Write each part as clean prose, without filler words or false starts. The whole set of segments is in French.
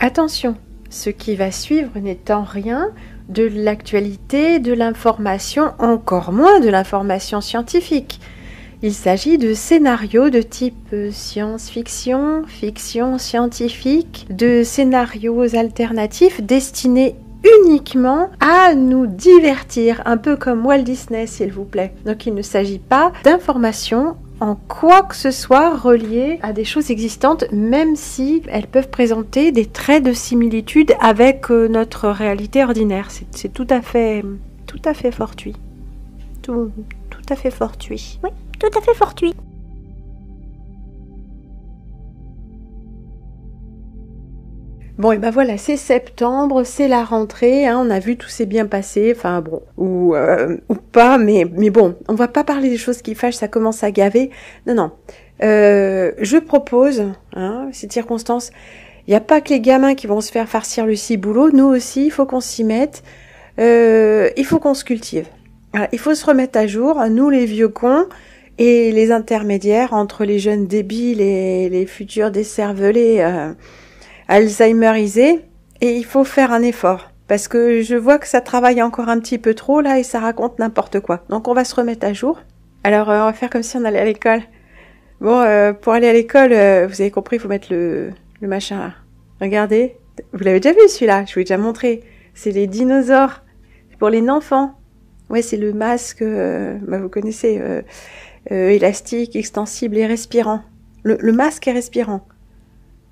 Attention, ce qui va suivre n'est en rien de l'actualité, de l'information, encore moins de l'information scientifique. Il s'agit de scénarios de type science-fiction, fiction scientifique, de scénarios alternatifs destinés uniquement à nous divertir, un peu comme Walt Disney, s'il vous plaît. Donc il ne s'agit pas d'informations en quoi que ce soit reliées à des choses existantes, même si elles peuvent présenter des traits de similitude avec notre réalité ordinaire. C'est tout à fait fortuit. Tout à fait fortuit. Oui, tout à fait fortuit. Bon, et ben voilà, c'est septembre, c'est la rentrée, hein, on a vu tout s'est bien passé, enfin bon, ou pas, mais bon, on va pas parler des choses qui fâchent, ça commence à gaver. Non. Je propose, hein, ces circonstances, il n'y a pas que les gamins qui vont se faire farcir le ciboulot, nous aussi, il faut qu'on s'y mette, il faut qu'on se cultive. Alors, il faut se remettre à jour, nous les vieux cons, et les intermédiaires entre les jeunes débiles et les futurs décervelés, alzheimerisé, et il faut faire un effort parce que je vois que ça travaille encore un petit peu trop là et ça raconte n'importe quoi. Donc on va se remettre à jour. Alors on va faire comme si on allait à l'école. Bon, pour aller à l'école, vous avez compris, il faut mettre le machin là. Regardez, vous l'avez déjà vu celui-là, je vous l'ai déjà montré. C'est les dinosaures, c'est pour les enfants. Ouais, c'est le masque, vous connaissez, élastique, extensible et respirant. Le masque est respirant.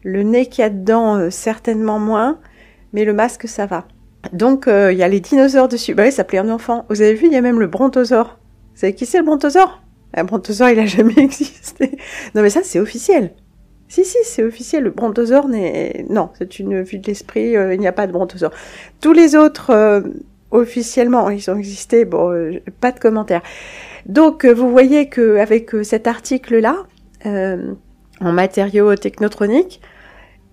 Le nez qu'il y a dedans, certainement moins, mais le masque, ça va. Donc, il y a les dinosaures dessus. Bah oui, ça plaît un enfant. Vous avez vu, il y a même le brontosaure. Vous savez qui c'est, le brontosaure? Un brontosaure, il a jamais existé. Non, mais ça, c'est officiel. Si, c'est officiel. Le brontosaure n'est... Non, c'est une vue de l'esprit, il n'y a pas de brontosaure. Tous les autres, officiellement, ils ont existé. Bon, pas de commentaires. Donc, vous voyez qu'avec cet article-là, en matériaux technotroniques,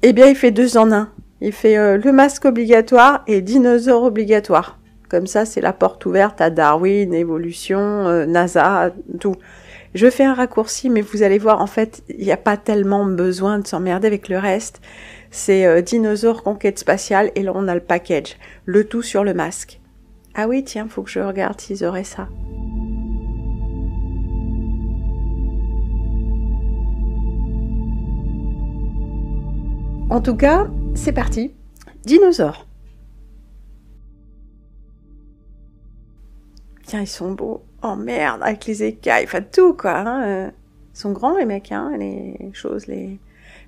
eh bien, il fait 2 en 1. Il fait le masque obligatoire et dinosaure obligatoire. Comme ça, c'est la porte ouverte à Darwin, évolution, NASA, tout. Je fais un raccourci, mais vous allez voir, en fait, il n'y a pas tellement besoin de s'emmerder avec le reste. C'est dinosaure, conquête spatiale, et là, on a le package. Le tout sur le masque. Ah oui, tiens, faut que je regarde s'ils auraient ça. En tout cas, c'est parti. Dinosaures. Tiens, ils sont beaux. Oh merde, avec les écailles, enfin tout quoi. Hein. Ils sont grands les mecs, hein, les choses, les...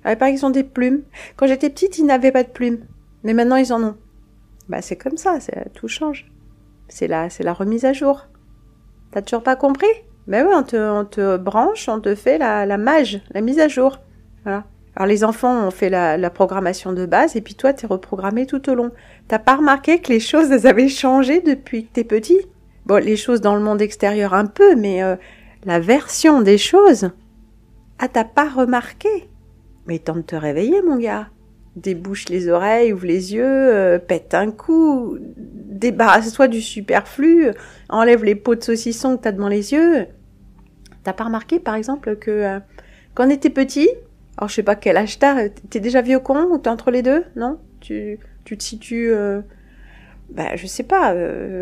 Ah, pareil, ils ont des plumes. Quand j'étais petite, ils n'avaient pas de plumes. Mais maintenant, ils en ont. Bah c'est comme ça, tout change. C'est la remise à jour. T'as toujours pas compris? Ben oui, on te branche, on te fait la mage, la mise à jour. Voilà. Alors les enfants ont fait la programmation de base et puis toi t'es reprogrammé tout au long. T'as pas remarqué que les choses elles avaient changé depuis que t'es petit? Bon, les choses dans le monde extérieur un peu, mais la version des choses, ah t'as pas remarqué? Mais tente de te réveiller mon gars. Débouche les oreilles, ouvre les yeux, pète un coup, débarrasse-toi du superflu, enlève les pots de saucisson que t'as devant les yeux. T'as pas remarqué par exemple que quand on était petit, alors je sais pas quel âge t'es déjà vieux con ou t'es entre les deux, non? Tu te situes, je sais pas,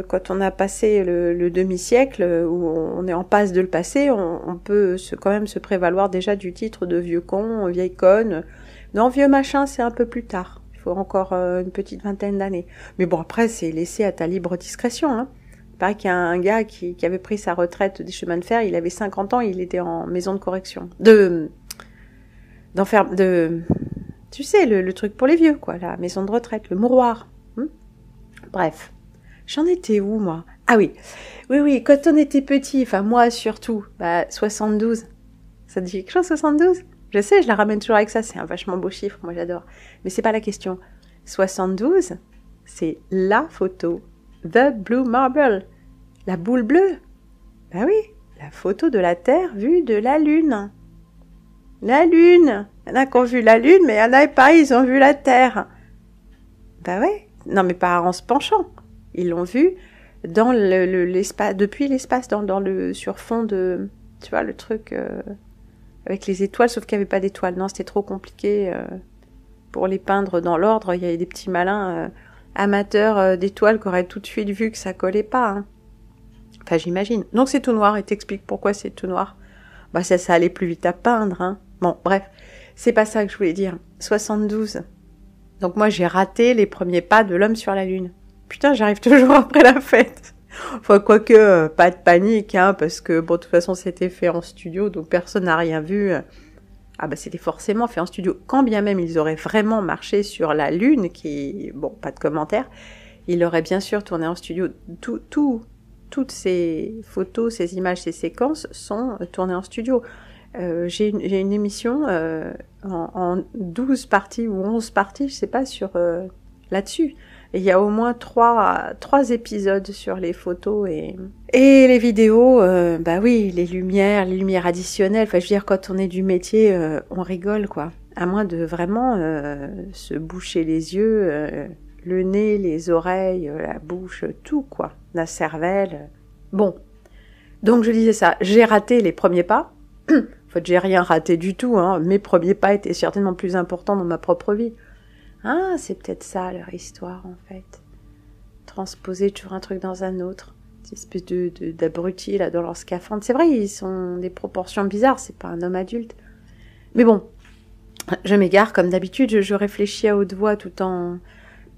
quand on a passé le demi-siècle, où on est en passe de le passer, on peut quand même se prévaloir déjà du titre de vieux con, vieille conne. Non, vieux machin, c'est un peu plus tard. Il faut encore une petite vingtaine d'années. Mais bon, après, c'est laissé à ta libre discrétion, hein. Il paraît qu'il y a un gars qui avait pris sa retraite des chemins de fer, il avait 50 ans, il était en maison de correction. Tu sais, le truc pour les vieux, quoi, la maison de retraite, le mouroir. Bref. J'en étais où, moi? Ah oui, quand on était petit, enfin moi surtout, 72. Ça te dit quelque chose, 72? Je sais, je la ramène toujours avec ça, c'est un vachement beau chiffre, moi j'adore. Mais c'est pas la question. 72, c'est la photo. The Blue Marble. La boule bleue. Ben oui, la photo de la Terre vue de la Lune. La Lune. Il y en a qui ont vu la Lune, mais il y en a pas, ils ont vu la Terre. Ben ouais, Non, mais pas en se penchant. Ils l'ont vu dans l'espace, depuis l'espace, dans le sur fond de, tu vois, le truc avec les étoiles, sauf qu'il n'y avait pas d'étoiles. Non, c'était trop compliqué pour les peindre dans l'ordre. Il y avait des petits malins amateurs d'étoiles qui auraient tout de suite vu que ça collait pas. Hein. Enfin, j'imagine. Donc c'est tout noir, et t'expliques pourquoi c'est tout noir. Bah ça allait plus vite à peindre. Hein. Bon, bref, c'est pas ça que je voulais dire. 72. Donc moi, j'ai raté les premiers pas de l'homme sur la Lune. Putain, j'arrive toujours après la fête. Enfin, quoique, pas de panique, hein, parce que, bon, de toute façon, c'était fait en studio, donc personne n'a rien vu. Ah bah, c'était forcément fait en studio. Quand bien même ils auraient vraiment marché sur la Lune, qui, bon, pas de commentaire, ils auraient bien sûr tourné en studio. Toutes ces photos, ces images, ces séquences sont tournées en studio. J'ai une émission en 12 parties ou 11 parties, je sais pas, sur là-dessus. Et il y a au moins 3 épisodes sur les photos et les vidéos. Bah oui, les lumières additionnelles. Enfin, je veux dire, quand on est du métier, on rigole, quoi. À moins de vraiment se boucher les yeux, le nez, les oreilles, la bouche, tout, quoi. La cervelle. Bon. Donc, je disais ça. J'ai raté les premiers pas. En fait, j'ai rien raté du tout, hein. Mes premiers pas étaient certainement plus importants dans ma propre vie. Ah, c'est peut-être ça, leur histoire, en fait. Transposer toujours un truc dans un autre. Cette espèce d'abrutis, là, dans leur scaphandre. C'est vrai, ils sont des proportions bizarres, c'est pas un homme adulte. Mais bon, je m'égare, comme d'habitude, je réfléchis à haute voix tout en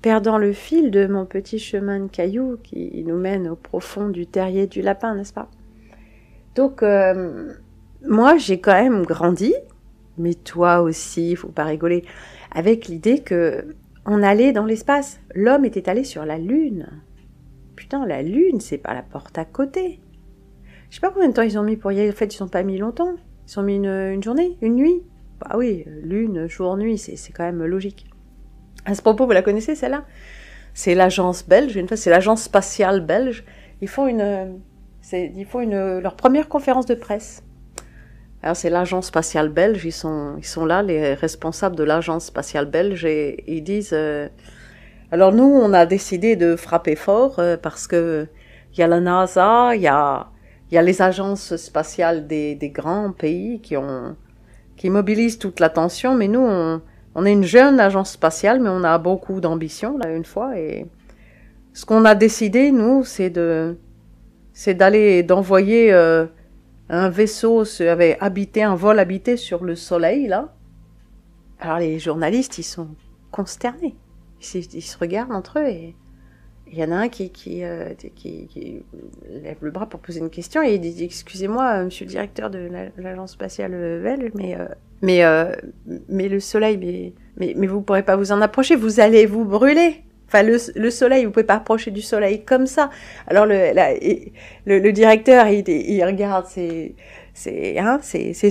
perdant le fil de mon petit chemin de cailloux qui nous mène au profond du terrier du lapin, n'est-ce pas? Donc, moi, j'ai quand même grandi, mais toi aussi, faut pas rigoler, avec l'idée que on allait dans l'espace. L'homme était allé sur la Lune. Putain, la Lune, c'est pas la porte à côté. Je sais pas combien de temps ils ont mis pour y aller. En fait, ils ont pas mis longtemps. Ils ont mis une journée, une nuit. Bah oui, Lune, jour, nuit, c'est quand même logique. À ce propos, vous la connaissez, celle-là? C'est l'agence belge, une fois, c'est l'agence spatiale belge. Ils font leur première conférence de presse. Alors c'est l'agence spatiale belge, ils sont là, les responsables de l'agence spatiale belge, et ils disent alors nous on a décidé de frapper fort parce que il y a la NASA, il y a les agences spatiales des grands pays qui mobilisent toute l'attention, mais nous on est une jeune agence spatiale, mais on a beaucoup d'ambition là une fois, et ce qu'on a décidé nous c'est d'envoyer un vaisseau avait un vol habité sur le Soleil, là. Alors les journalistes, ils sont consternés. Ils se regardent entre eux et il y en a un qui lève le bras pour poser une question et il dit « Excusez-moi, monsieur le directeur de l'agence spatiale belge, mais le Soleil, mais vous pourrez pas vous en approcher, vous allez vous brûler !» Enfin, le soleil, vous pouvez pas approcher du soleil comme ça. Alors le directeur, il regarde ses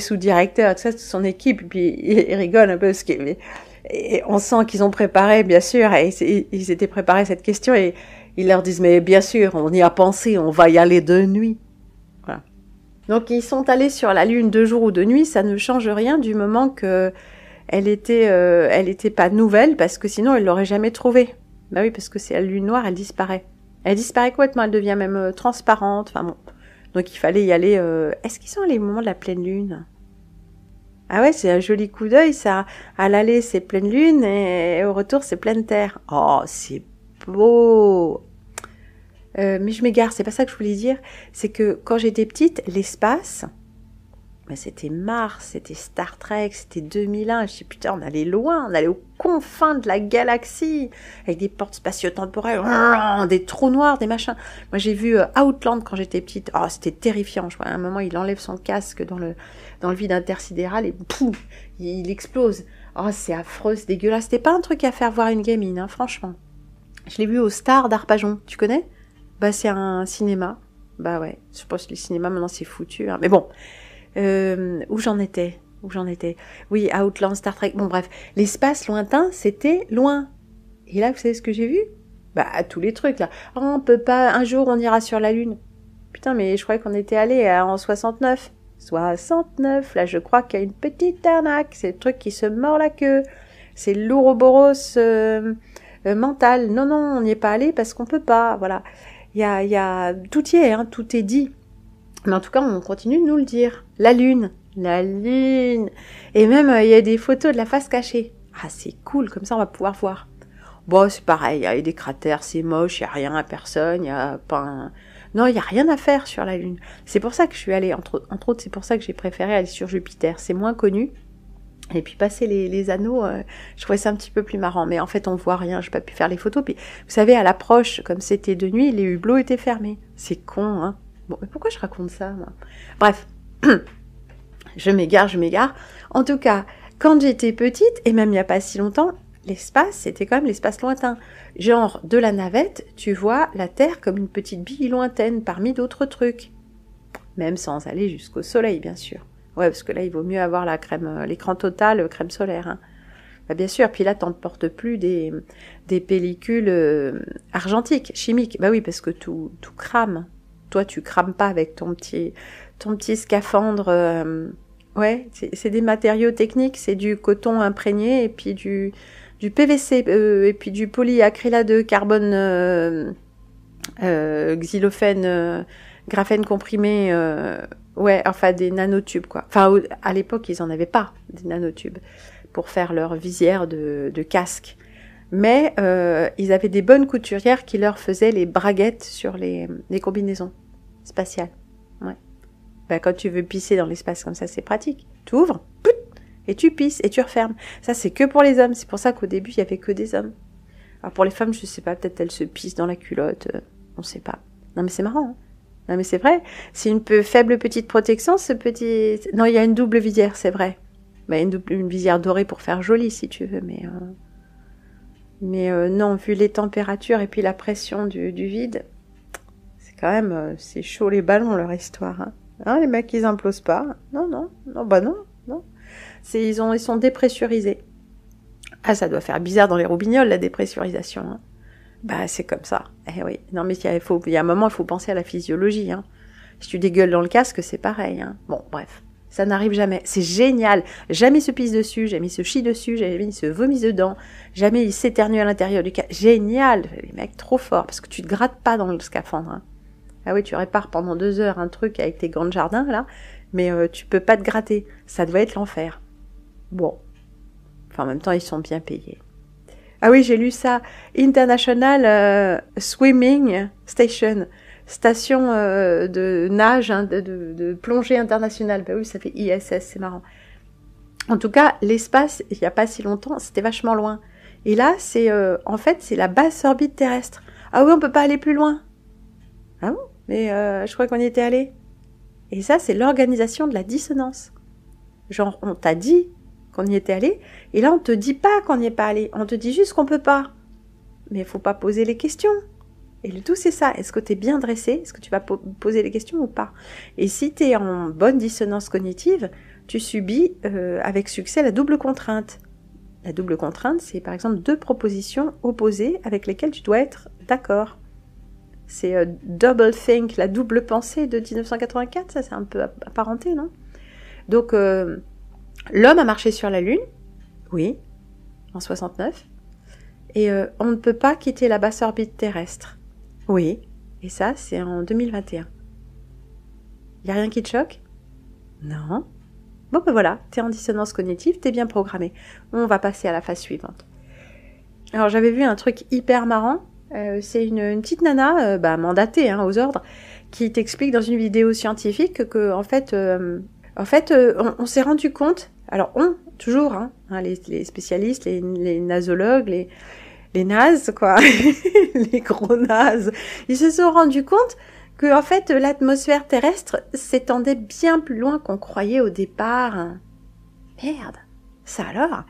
sous-directeurs, tout ça, son équipe, puis il rigole un peu et on sent qu'ils ont préparé, bien sûr, et ils étaient préparés cette question et ils leur disent mais bien sûr, on y a pensé, on va y aller de nuit. Voilà. Donc ils sont allés sur la Lune 2 jours ou 2 nuits, ça ne change rien du moment que elle était pas nouvelle parce que sinon ils l'auraient jamais trouvée. Bah oui, parce que c'est la lune noire, elle disparaît. Elle disparaît complètement, elle devient même transparente. Enfin bon. Donc il fallait y aller. Est-ce qu'ils sont allés au moment de la pleine lune? Ah ouais, c'est un joli coup d'œil, ça. À l'aller, c'est pleine lune et au retour, c'est pleine terre. Oh, c'est beau! Mais je m'égare, c'est pas ça que je voulais dire. C'est que quand j'étais petite, l'espace, ben c'était Mars, c'était Star Trek, c'était 2001. Je dis putain, on allait loin, on allait aux confins de la galaxie, avec des portes spatio-temporelles, des trous noirs, des machins. Moi, j'ai vu Outland quand j'étais petite. Oh, c'était terrifiant. Je vois, à un moment, il enlève son casque dans le vide intersidéral et pouf, il explose. Oh, c'est affreux, c'est dégueulasse. C'était pas un truc à faire voir une gamine, hein, franchement. Je l'ai vu au Star d'Arpajon. Tu connais? Bah, c'est un cinéma. Bah ouais, je pense que le cinéma, maintenant, c'est foutu. Hein. Mais bon. Où j'en étais? Oui, Outland, Star Trek, bon bref. L'espace lointain, c'était loin. Et là, vous savez ce que j'ai vu? Bah, tous les trucs, là. Oh, on peut pas, un jour, on ira sur la Lune. Putain, mais je croyais qu'on était allé en 69. 69, là, je crois qu'il y a une petite arnaque. C'est le truc qui se mord la queue. C'est l'Ouroboros mental. Non, non, on n'y est pas allé parce qu'on peut pas. Voilà. Tout y est, hein, tout est dit. Mais en tout cas, on continue de nous le dire. La lune. La lune. Et même, il y a des photos de la face cachée. Ah, c'est cool, comme ça on va pouvoir voir. Bon, c'est pareil, il y a des cratères, c'est moche, il n'y a rien à personne, il y a pas un... Non, il n'y a rien à faire sur la Lune. C'est pour ça que je suis allée, entre autres, c'est pour ça que j'ai préféré aller sur Jupiter. C'est moins connu. Et puis passer les anneaux, je trouvais ça un petit peu plus marrant. Mais en fait, on voit rien, je n'ai pas pu faire les photos. Puis, vous savez, à l'approche, comme c'était de nuit, les hublots étaient fermés. C'est con, hein. Bon, mais pourquoi je raconte ça, moi? Bref, je m'égare. En tout cas, quand j'étais petite, et même il n'y a pas si longtemps, l'espace, c'était quand même l'espace lointain. Genre, de la navette, tu vois la Terre comme une petite bille lointaine parmi d'autres trucs. Même sans aller jusqu'au soleil, bien sûr. Ouais, parce que là, il vaut mieux avoir la crème, l'écran total, crème solaire. Hein. Bah, bien sûr, puis là, t'en portes plus des pellicules argentiques, chimiques. Bah oui, parce que tout crame. Toi, tu crames pas avec ton petit scaphandre. Ouais, c'est des matériaux techniques, c'est du coton imprégné et puis du PVC et puis du polyacrylate de carbone xylophène, graphène comprimé, ouais, enfin des nanotubes quoi. Enfin à l'époque ils en avaient pas des nanotubes pour faire leur visière de casque, mais ils avaient des bonnes couturières qui leur faisaient les braguettes sur les combinaisons spatiales. Ouais. Ben, quand tu veux pisser dans l'espace comme ça, c'est pratique. Tu ouvres, et tu pisses, et tu refermes. Ça, c'est que pour les hommes. C'est pour ça qu'au début, il n'y avait que des hommes. Alors pour les femmes, je sais pas, peut-être elles se pissent dans la culotte. On sait pas. Non, mais c'est marrant. Hein. Non, mais c'est vrai. C'est une faible petite protection, ce petit... Non, il y a une double visière, c'est vrai. Ben, une visière dorée pour faire joli, si tu veux. Mais non, vu les températures et puis la pression du vide, c'est quand même... c'est chaud les ballons, leur histoire. Hein. Hein, les mecs, ils implosent pas. Non. Ils sont dépressurisés. Ah, ça doit faire bizarre dans les roubignoles, la dépressurisation. Hein. Bah, c'est comme ça. Eh oui. Non, mais il y a un moment, il faut penser à la physiologie. Hein. Si tu dégueules dans le casque, c'est pareil. Hein. Bon, bref. Ça n'arrive jamais. C'est génial. Jamais il se pisse dessus, jamais il se chie dessus, jamais il se vomit dedans, jamais il s'éternue à l'intérieur du casque. Génial. Les mecs, trop forts, parce que tu te grattes pas dans le scaphandre. Hein. Ah oui, tu répares pendant 2 heures un truc avec tes gants de jardin, là, mais tu peux pas te gratter. Ça doit être l'enfer. Bon. Enfin, en même temps, ils sont bien payés. Ah oui, j'ai lu ça. International Swimming Station. Station de nage, hein, de plongée internationale. Bah oui, ça fait ISS, c'est marrant. En tout cas, l'espace, il n'y a pas si longtemps, c'était vachement loin. Et là, en fait, c'est la basse orbite terrestre. Ah oui, on peut pas aller plus loin. Ah bon? Mais je crois qu'on y était allé. Et ça, c'est l'organisation de la dissonance. Genre, on t'a dit qu'on y était allé, et là, on te dit pas qu'on n'y est pas allé. On te dit juste qu'on peut pas. Mais il faut pas poser les questions. Et le tout, c'est ça. Est-ce que tu es bien dressé? Est-ce que tu vas poser les questions ou pas? Et si tu es en bonne dissonance cognitive, tu subis avec succès la double contrainte. La double contrainte, c'est par exemple 2 propositions opposées avec lesquelles tu dois être d'accord. C'est Double Think, la double pensée de 1984, ça c'est un peu apparenté, non? Donc, l'homme a marché sur la Lune, oui, en 69, et on ne peut pas quitter la basse orbite terrestre, oui, et ça c'est en 2021. Y a rien qui te choque? Non. Bon ben voilà, t'es en dissonance cognitive, t'es bien programmé. On va passer à la phase suivante. Alors j'avais vu un truc hyper marrant. C'est une petite nana, mandatée aux ordres, qui t'explique dans une vidéo scientifique que en fait, on s'est rendu compte, alors toujours, les spécialistes, les nasologues, les nazes, quoi, les gros nazes, ils se sont rendus compte que en fait l'atmosphère terrestre s'étendait bien plus loin qu'on croyait au départ. Merde, ça alors.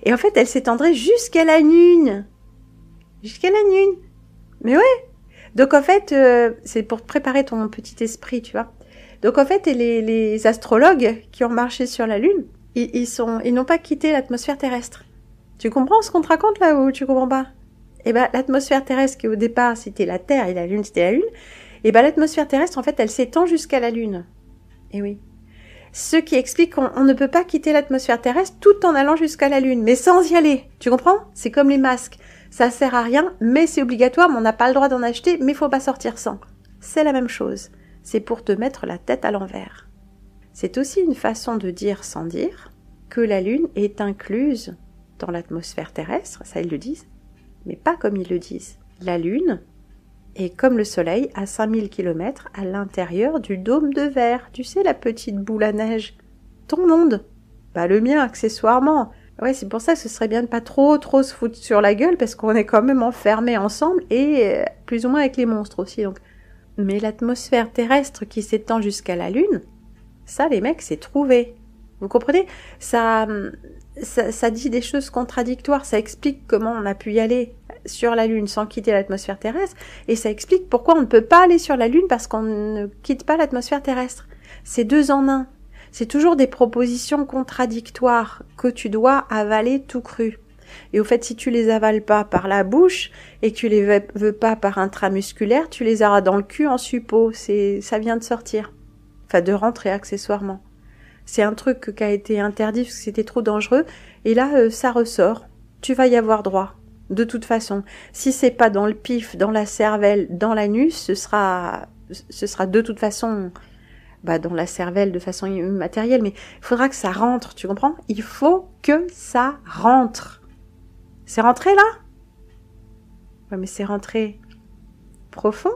Et en fait, elle s'étendrait jusqu'à la Lune. Jusqu'à la Lune. Mais ouais. Donc en fait, c'est pour te préparer ton petit esprit, tu vois. Donc en fait, les astrologues qui ont marché sur la Lune, ils n'ont pas quitté l'atmosphère terrestre. Tu comprends ce qu'on te raconte là ou tu comprends pas? Eh ben, l'atmosphère terrestre qui au départ c'était la Terre et la Lune c'était la Lune, eh ben l'atmosphère terrestre en fait elle s'étend jusqu'à la Lune. Eh oui. Ce qui explique qu'on ne peut pas quitter l'atmosphère terrestre tout en allant jusqu'à la Lune, mais sans y aller. Tu comprends? C'est comme les masques. Ça sert à rien, mais c'est obligatoire, mais on n'a pas le droit d'en acheter, mais il faut pas sortir sans. C'est la même chose. C'est pour te mettre la tête à l'envers. C'est aussi une façon de dire sans dire que la Lune est incluse dans l'atmosphère terrestre, ça ils le disent, mais pas comme ils le disent. La Lune est comme le Soleil à 5000 km à l'intérieur du dôme de verre. Tu sais, la petite boule à neige. Ton monde. Pas le mien, accessoirement. Ouais, c'est pour ça que ce serait bien de pas trop se foutre sur la gueule, parce qu'on est quand même enfermés ensemble, et plus ou moins avec les monstres aussi. Donc. Mais l'atmosphère terrestre qui s'étend jusqu'à la Lune, ça, les mecs, c'est trouvé. Vous comprenez ? Ça dit des choses contradictoires, ça explique comment on a pu y aller sur la Lune sans quitter l'atmosphère terrestre, et ça explique pourquoi on ne peut pas aller sur la Lune parce qu'on ne quitte pas l'atmosphère terrestre. C'est 2 en 1. C'est toujours des propositions contradictoires que tu dois avaler tout cru. Et au fait, si tu les avales pas par la bouche et que tu les veux pas par intramusculaire, tu les auras dans le cul en suppôt. Ça vient de sortir. Enfin, de rentrer accessoirement. C'est un truc qui a été interdit parce que c'était trop dangereux. Et là, ça ressort. Tu vas y avoir droit. De toute façon. Si c'est pas dans le pif, dans la cervelle, dans l'anus, ce sera de toute façon, dans la cervelle de façon immatérielle. Mais il faudra que ça rentre, tu comprends ? Il faut que ça rentre. C'est rentré là ? Ouais, mais c'est rentré profond.